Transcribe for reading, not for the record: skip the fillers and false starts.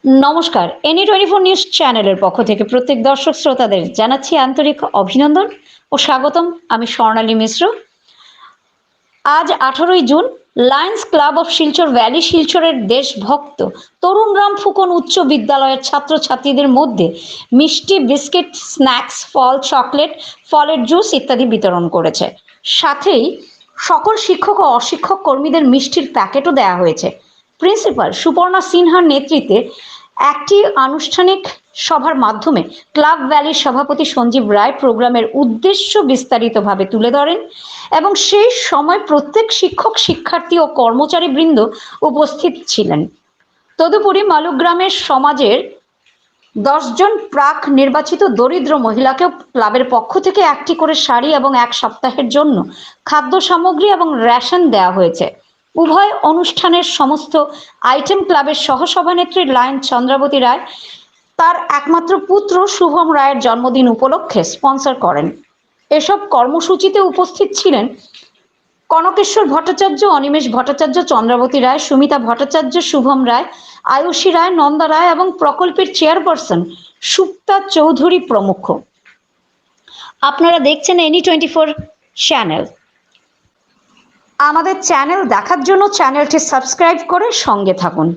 নমস্কার, NE24 news চ্যানেলের পক্ষ থেকে প্রত্যেক দর্শক শ্রোতাদের জানাচ্ছি আন্তরিক অভিনন্দন ও স্বাগতম। আমি স্বর্ণালী মিশ্র। আজ 18ই June Lions club of Silchar valley শিলচরের দেশভক্ত তরুণরাম ফুকন উচ্চ বিদ্যালয়ের ছাত্রছাত্রীদের মধ্যে মিষ্টি, বিস্কিট, স্ন্যাক্স, ফল, চকলেট, ফলের জুস ইত্যাদি বিতরণ করেছে। সাথেই সকল শিক্ষক ও অশিক্ষক কর্মীদের মিষ্টির প্যাকেটও দেওয়া হয়েছে। প্রিন্সিপাল সুপর্ণা সিনহার নেতৃত্বে একটি আনুষ্ঠানিক সভার মাধ্যমে ক্লাব ভ্যালির সভাপতি সঞ্জীব রায় প্রোগ্রামের উদ্দেশ্য বিস্তারিতভাবে তুলে ধরেন এবং সেই সময় প্রত্যেক শিক্ষক, শিক্ষার্থী ও কর্মচারীবৃন্দ উপস্থিত ছিলেন। তদুপরি মালুগ্রামের সমাজের 10 জন প্রাক নির্বাচিত দরিদ্র মহিলাকেও ক্লাবের পক্ষ থেকে একটি করে শাড়ি এবং এক সপ্তাহের জন্য খাদ্য সামগ্রী এবং রেশন দেওয়া হয়েছে। উভয় অনুষ্ঠানের সমস্ত আইটেম ক্লাবের সহসভানেত্রী লায়ন চন্দ্রাবতী রায় তার একমাত্র পুত্র শুভম রায়ের জন্মদিন উপলক্ষে স্পন্সর করেন। এসব কর্মসূচিতে উপস্থিত ছিলেন কনকেশ্বর ভট্টাচার্য, অনিমেষ ভট্টাচার্য, চন্দ্রাবতী রায়, সুমিতা ভট্টাচার্য, শুভম রায়, আয়ুষী রায়, নন্দা রায় এবং প্রকল্পের চেয়ারপারসন সুপ্তা চৌধুরী প্রমুখ। আপনারা দেখছেন NE24 চ্যানেল। আমাদের চ্যানেল দেখার জন্য চ্যানেলটি সাবস্ক্রাইব করে সঙ্গে থাকুন।